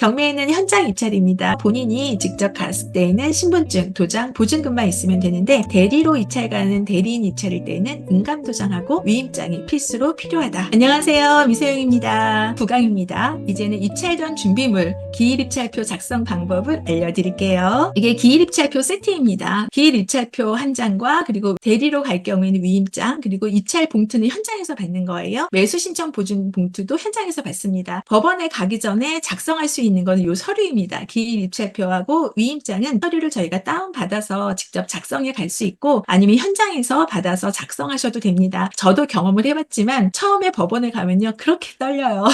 경매에는 현장 입찰입니다. 본인이 직접 갔을 때에는 신분증, 도장, 보증금만 있으면 되는데 대리로 입찰 가는 대리인 입찰일 때는 인감도장하고 위임장이 필수로 필요하다. 안녕하세요. 미세영입니다. 부강입니다. 이제는 입찰 전 준비물 기일입찰표 작성 방법을 알려드릴게요. 이게 기일입찰표 세트입니다. 기일입찰표 한 장과 그리고 대리로 갈 경우에는 위임장, 그리고 입찰 봉투는 현장에서 받는 거예요. 매수 신청 보증 봉투도 현장에서 받습니다. 법원에 가기 전에 작성할 수 있는 거는 이 서류입니다. 기일입찰표하고 위임장은 서류를 저희가 다운받아서 직접 작성해 갈 수 있고 아니면 현장에서 받아서 작성하셔도 됩니다. 저도 경험을 해봤지만 처음에 법원에 가면요 그렇게 떨려요.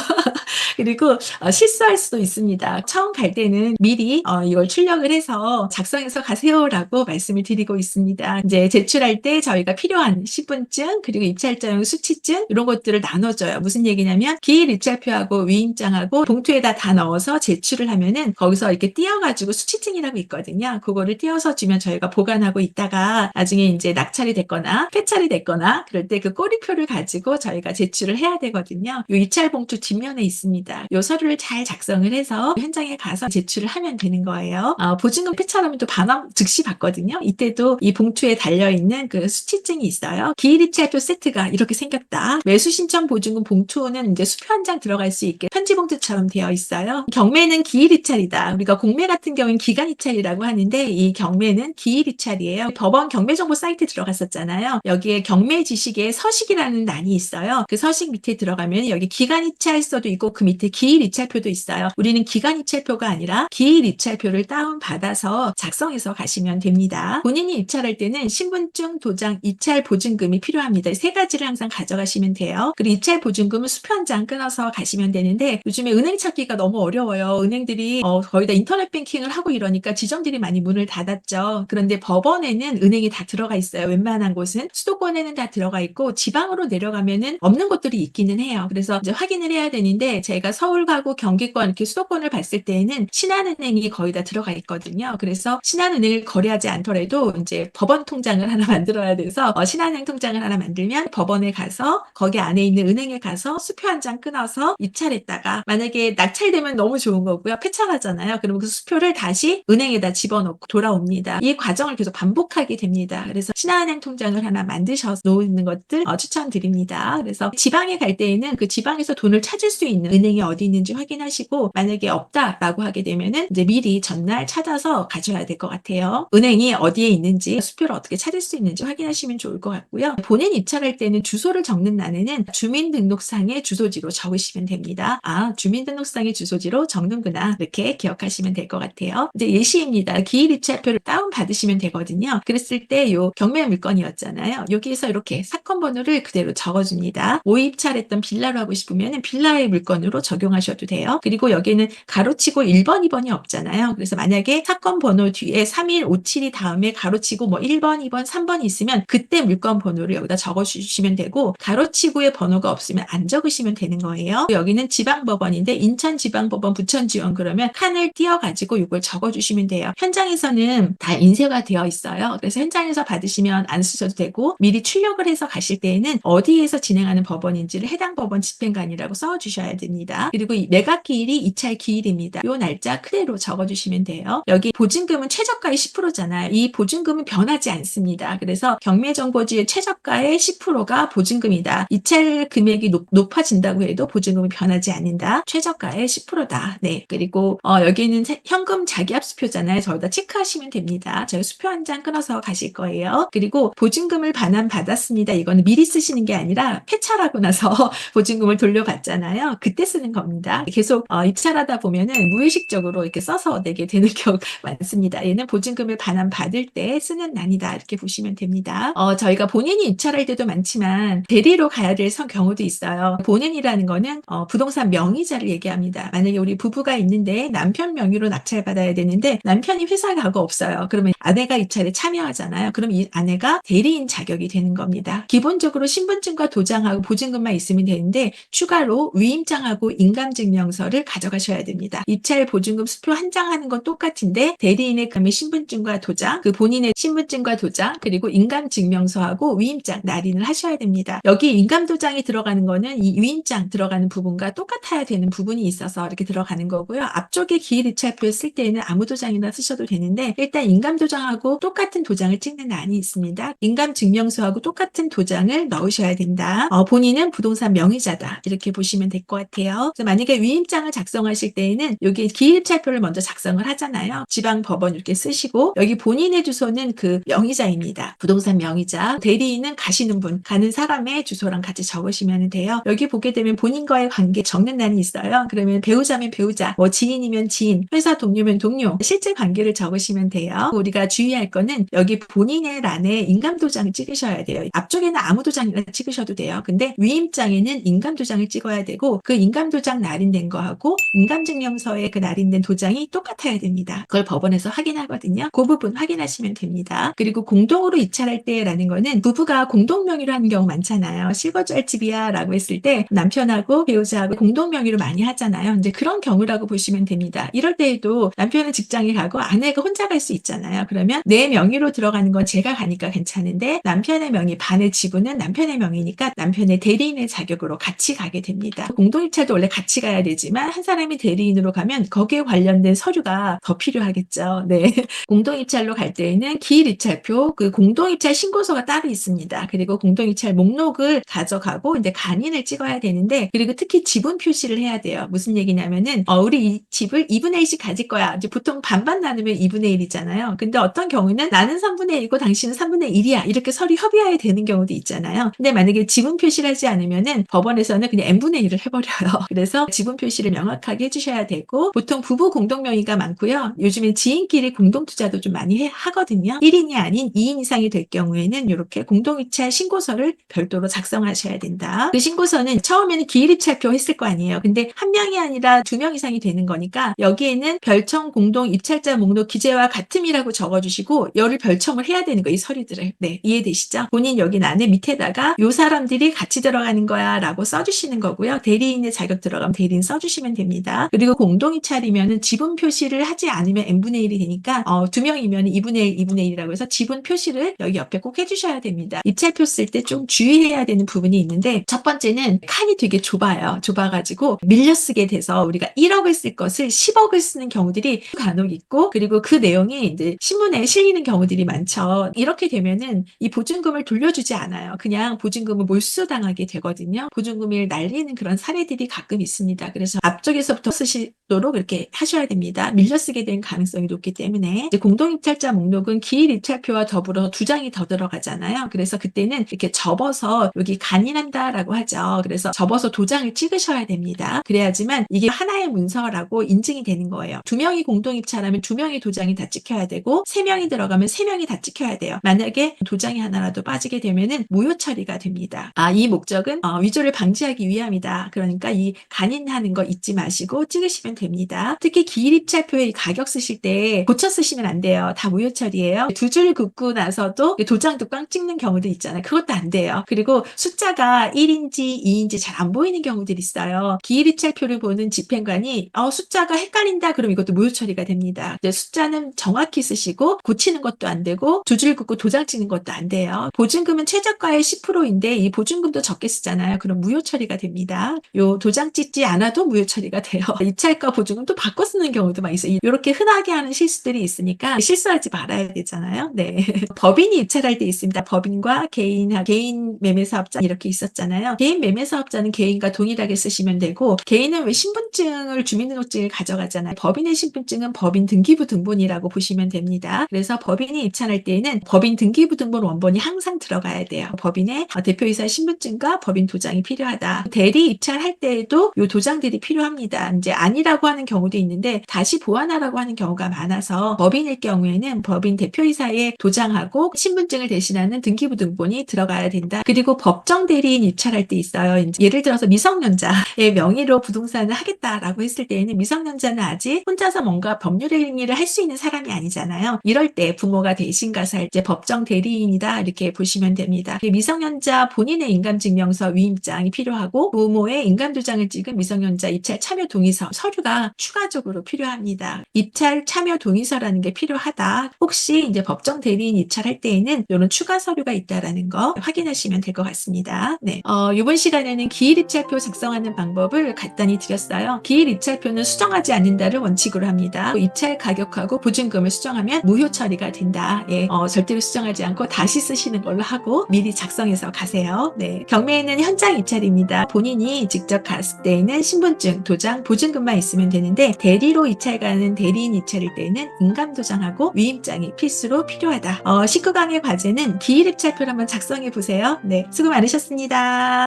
그리고 실수할 수도 있습니다. 처음 갈 때는 미리 이걸 출력을 해서 작성해서 가세요라고 말씀을 드리고 있습니다. 이제 제출할 때 저희가 필요한 신분증 그리고 입찰자용 수취증 이런 것들을 나눠줘요. 무슨 얘기냐면 기일 입찰표하고 위임장하고 봉투에다 다 넣어서 제출을 하면은 거기서 이렇게 띄어가지고 수취증이라고 있거든요. 그거를 띄어서 주면 저희가 보관하고 있다가 나중에 이제 낙찰이 됐거나 폐찰이 됐거나 그럴 때 그 꼬리표를 가지고 저희가 제출을 해야 되거든요. 이 입찰 봉투 뒷면에 있습니다. 이 서류를 잘 작성을 해서 현장에 가서 제출을 하면 되는 거예요. 보증금 폐찰하면 또 반환 즉시 받거든요. 이때도 이 봉투에 달려있는 그 수취증이 있어요. 기일입찰표 세트가 이렇게 생겼다. 매수 신청 보증금 봉투는 이제 수표 한 장 들어갈 수 있게 편지 봉투처럼 되어 있어요. 경매는 기일입찰이다. 우리가 공매 같은 경우는 기간입찰이라고 하는데 이 경매는 기일입찰이에요. 법원 경매정보 사이트 들어갔었잖아요. 여기에 경매 지식에 서식이라는欄이 있어요. 그 서식 밑에 들어가면 여기 기간입찰서도 있고 그 밑에 기일입찰표도 있어요. 우리는 기간입찰표가 아니라 기일입찰표를 다운받아서 작성해서 가시면 됩니다. 본인이 입찰할 때는 신분증, 도장, 입찰 보증금이 필요합니다. 세 가지를 항상 가져가시면 돼요. 그리고 입찰 보증금은 수표 한 장 끊어서 가시면 되는데 요즘에 은행 찾기가 너무 어려워요. 은행들이 거의 다 인터넷 뱅킹을 하고 이러니까 지점들이 많이 문을 닫았죠. 그런데 법원에는 은행이 다 들어가 있어요. 웬만한 곳은 수도권에는 다 들어가 있고 지방으로 내려가면은 없는 곳들이 있기는 해요. 그래서 이제 확인을 해야 되는데 제가 서울 가고 경기권 이렇게 수도권을 봤을 때에는 신한은행이 거의 다 들어가 있거든요. 그래서 신한은행을 거래하지 않더라도 이제 법원 통장을 하나 만들어야 돼서 신한은행 통장을 하나 만들면 법원에 가서 거기 안에 있는 은행에 가서 수표 한 장 끊어서 입찰했다가 만약에 낙찰되면 너무 좋은 거고요. 폐찰하잖아요. 그러면 그 수표를 다시 은행에다 집어넣고 돌아옵니다. 이 과정을 계속 반복하게 됩니다. 그래서 신한은행 통장을 하나 만드셔서 놓는 것들 추천드립니다. 그래서 지방에 갈 때에는 그 지방에서 돈을 찾을 수 있는 은행이 어디 있는지 확인하시고 만약에 없다라고 하게 되면은 이제 미리 전날 찾아서 가져야 될 것 같아요. 은행이 어디에 있는지 수표를 어떻게 찾을 수 있는지 확인하시면 좋을 것 같고요. 본인 입찰할 때는 주소를 적는 난에는 주민등록상의 주소지로 적으시면 됩니다. 주민등록상의 주소지로 적는구나 이렇게 기억하시면 될 것 같아요. 이제 예시입니다. 기일입찰표를 다운받으시면 되거든요. 그랬을 때 요 경매 물건이었잖아요. 여기에서 이렇게 사건 번호를 그대로 적어줍니다. 오입찰했던 빌라로 하고 싶으면 빌라의 물건으로 적용하셔도 돼요. 그리고 여기는 가로치고 1번, 2번이 없잖아요. 그래서 만약에 사건 번호 뒤에 3157이 다음에 가로치고 뭐 1번, 2번, 3번이 있으면 그때 물건 번호를 여기다 적어주시면 되고 가로치고의 번호가 없으면 안 적으시면 되는 거예요. 여기는 지방법원인데 인천지방법원, 부천지원 그러면 칸을 띄어가지고 이걸 적어주시면 돼요. 현장에서는 다 인쇄가 되어 있어요. 그래서 현장에서 받으시면 안 쓰셔도 되고 미리 출력을 해서 가실 때에는 어디에서 진행하는 법원인지를 해당 법원 집행관이라고 써주셔야 됩니다. 그리고 이 매각기일이 입찰 기일입니다. 이 날짜 그대로 적어주시면 돼요. 여기 보증금은 최저가의 10%잖아요. 이 보증금은 변하지 않습니다. 그래서 경매정보지의 최저가의 10%가 보증금이다. 입찰 금액이 높아진다고 해도 보증금은 변하지 않는다. 최저가의 10%다. 네. 그리고 여기는 현금 자기압수표잖아요. 저기다 체크하시면 됩니다. 저희 수표 한 장 끊어서 가실 거예요. 그리고 보증금을 반환받았습니다. 이거는 미리 쓰시는 게 아니라 폐찰하고 나서 보증금을 돌려받잖아요. 그때 쓰는 겁니다. 계속 입찰하다 보면은 무의식적으로 이렇게 써서 내게 되는 경우 많습니다. 얘는 보증금을 반환받을 때 쓰는 난이다. 이렇게 보시면 됩니다. 저희가 본인이 입찰할 때도 많지만 대리로 가야 될 경우도 있어요. 본인이라는 거는 부동산 명의자를 얘기합니다. 만약에 우리 부부가 있는데 남편 명의로 낙찰받아야 되는데 남편이 회사 가고 없어요. 그러면 아내가 입찰에 참여하잖아요. 그럼 이 아내가 대리인 자격이 되는 겁니다. 기본적으로 신분증과 도장하고 보증금만 있으면 되는데 추가로 위임장하고 인감증명서를 가져가셔야 됩니다. 됩니다. 입찰 보증금 수표 한 장 하는 건 똑같은데 대리인의 그다음에 신분증과 도장, 그 본인의 신분증과 도장, 그리고 인감증명서하고 위임장 날인을 하셔야 됩니다. 여기 인감도장이 들어가는 거는 이 위임장 들어가는 부분과 똑같아야 되는 부분이 있어서 이렇게 들어가는 거고요. 앞쪽에 기일이찰표에 쓸 때에는 아무 도장이나 쓰셔도 되는데 일단 인감도장하고 똑같은 도장을 찍는 난이 있습니다. 인감증명서하고 똑같은 도장을 넣으셔야 된다. 본인은 부동산 명의자다. 이렇게 보시면 될 것 같아요. 그래서 만약에 위임장을 작성하실 때에는 여기 기일이찰표를 먼저 작성을 하잖아요. 지방법원 이렇게 쓰시고 여기 본인의 주소는 그 명의자입니다. 부동산 명의자. 대리인은 가시는 분, 가는 사람의 주소랑 같이 적으시면 돼요. 여기 보게 되면 본인과의 관계 적는 난이 있어요. 그러면 배우자면 배우자, 뭐 지인이면 지인, 회사 동료면 동료, 실제 관계를 적으시면 돼요. 우리가 주의할 거는 여기 본인의 란에 인감도장을 찍으셔야 돼요. 앞쪽에는 아무 도장이나 찍으셔도 돼요. 근데 위임장에는 인감도장을 찍어야 되고 그 인감도장 날인된 거하고 인감증명서에 그 날인된 도장이 똑같아야 됩니다. 그걸 법원에서 확인하거든요. 그 부분 확인하시면 됩니다. 그리고 공동으로 이찰할 때라는 거는 부부가 공동명의로 하는 경우 많잖아요. 실거주할집이야 라고 했을 때 남편하고 배우자하고 공동명의로 많이 하잖아요. 이제 그런 경우라고 보시면 됩니다. 이럴 때에도 남편은 직장에 가고 아내가 혼자 갈 수 있잖아요. 그러면 내 명의로 들어가는 건 제가 가니까 괜찮은데 남편의 명의 반의 지분은 남편의 명의니까 남편의 대리인의 자격으로 같이 가게 됩니다. 공동이찰도 원래 같이 가야 되지만 한 사람이 대리인으로 가면 거기에 관련된 서류가 더 필요하겠죠. 네. 공동이찰로 갈 때에는 기일이찰표, 그 공동이찰 신고서가 따로 있습니다. 그리고 공동이찰 목록을 가져가고 이제 간인을 찍어야 되는데 그리고 특히 지분 표시를 해야 돼요. 무슨 얘기냐면은 우리 이 집을 2분의 1씩 가질 거야. 이제 보통 반반 나누면 2분의 1이잖아요. 근데 어떤 경우는 나는 3분의 1이고 당신은 3분의 1이야. 이렇게 서로 협의해야 되는 경우도 있잖아요. 근데 만약에 지분 표시를 하지 않으면은 법원에서는 그냥 n분의 1을 해버려요. 그래서 지분 표시를 명확하게 해주셔야 되고 보통 부부 공동명의가 많고요. 요즘엔 지인끼리 공동투자도 좀 많이 하거든요. 1인이 아닌 2인 이상이 될 경우에는 이렇게 공동이찰 신고서를 별도로 작성하셔야 된다. 그 신고서는 처음에는 기일이찰표 했을 거 아니에요. 근데 한 명이 아니라 2명 이상이 되는 거니까 여기에는 별청 공동 입찰자 목록 기재와 같음이라고 적어주시고 열을 별청을 해야 되는 거예요. 이 서류들을. 네, 이해되시죠? 본인 여기 안에 밑에다가 요 사람들이 같이 들어가는 거야 라고 써주시는 거고요. 대리인의 자격 들어가면 대리인 써주시면 됩니다. 그리고 공동이찰이면은 지분 표시를 하지 않으면 n분의 1이 되니까 2명이면 2분의 1, 2분의 1이라고 해서 지분 표시를 여기 옆에 꼭 해주셔야 됩니다. 입찰표 쓸 때 좀 주의해야 되는 부분이 있는데 첫 번째는 칸이 되게 좁아요. 좁아가지고 밀려 쓰게 돼서 우리가 1억을 쓸 것을 10억을 쓰는 경우들이 간혹 있고 그리고 그 내용이 이제 신문에 실리는 경우들이 많죠. 이렇게 되면은 이 보증금을 돌려주지 않아요. 그냥 보증금을 몰수당하게 되거든요. 보증금을 날리는 그런 사례들이 가끔 있습니다. 그래서 앞쪽에서부터 쓰시도록 이렇게 하셔야 됩니다. 밀려 쓰게 된 가능성이 높기 때문에 이제 공동입찰자 목록은 기일이찰표와 더불어 2장이 더 들어가잖아요. 그래서 그때는 이렇게 접어서 여기 간인한다라고 하죠. 그래서 접어서 도장을 찍으셔야 됩니다. 그래야지만 이게 하나의 문서라고 인증이 되는 거예요. 2명이 공동입찰하면 2명의 도장이 다 찍혀야 되고 3명이 들어가면 3명이 다 찍혀야 돼요. 만약에 도장이 하나라도 빠지게 되면은 무효 처리가 됩니다. 이 목적은 위조를 방지하기 위함이다. 그러니까 이 간인하는 거 잊지 마시고 찍으시면 됩니다. 특히 기일입찰표에 가격 쓰실 때 고쳐 쓰시면 안 돼요. 다 무효 처리예요. 2줄 긋고 나서도 도장도 꽝 찍는 경우도 있잖아요. 그것도 안 돼요. 그리고 숫자가 1인지 2인지 잘 안 보이는 경우들이 있어요. 기일이찰표를 보는 집행관이 숫자가 헷갈린다 그럼 이것도 무효 처리가 됩니다. 숫자는 정확히 쓰시고 고치는 것도 안 되고 2줄 긋고 도장 찍는 것도 안 돼요. 보증금은 최저가의 10%인데 이 보증금도 적게 쓰잖아요. 그럼 무효 처리가 됩니다. 요 도장 찍지 않아도 무효 처리가 돼요. 입찰가 보증금 또 바꿔 쓰는 경우도 많이 있어요. 이렇게 흔하게 하는 실수들이 있으니까 실수하지 말아야 되잖아요. 네. 법인이 입찰할 때 있습니다. 법인과 개인 매매사업자 이렇게 있었잖아요. 개인 매매사업자는 개인과 동일하게 쓰시면 되고 개인은 왜 신분증을 주민등록증을 가져가잖아요. 법인의 신분증은 법인 등기부 등본이라고 보시면 됩니다. 그래서 법인이 입찰할 때에는 법인 등기부 등본 원본이 항상 들어가야 돼요. 법인의 대표이사 신분증과 법인 도장이 필요하다. 대리 입찰할 때에도 이 도장들이 필요합니다. 이제 아니라고 하는 경우도 있는데 다시 보완하라고 하는 경우가 많아서 법인일 경우에는 법인 대표이사의 도장하고 신분증을 대신하는 등기부 등본이 들어가야 된다. 그리고 법정 대리인 입찰할 때 있어요. 이제 예를 들어서 미성년자의 명의로 부동산을 하겠다라고 했을 때에는 미성년자는 아직 혼자서 뭔가 법률 행위를 할 수 있는 사람이 아니잖아요. 이럴 때 부모가 대신 가서 이제 법정 대리인이다 이렇게 보시면 됩니다. 미성년자 본인의 인감증명서 위임장이 필요하고 부모의 인감도장을 찍은 미성년자 입찰 참여 동의서 서류가 추가적으로 필요합니다. 입찰 참여 동의서라는 게 필요하다. 혹시 이제 법정 대리인 입찰할 때에는 이런 추가 서류가 있다라는 거 확인하시면 될 것 같습니다. 네. 이번 시간에는 기일 입찰표 작성하는 방법을 간단히 드렸어요. 기일 입찰표는 수정하지 않는다를 원칙으로 합니다. 입찰 가격하고 보증금을 수정하면 무효 처리가 된다. 예, 절대로 수정하지 않고 다시 쓰시는 걸로 하고 미리 작성해서 가세요. 네. 경매에는 현장 입찰입니다. 본인이 직접 갔을 때에는 신분증, 도장, 보증금만 있으면 되는데 대리로 입찰 가는 대리인 입찰일 때에는 인감도장하고 위임장이 필수로 필요하다. 19강의 과제는 기일 입찰표를 한번 작성해 보세요. 네. 수고 많으셨습니다.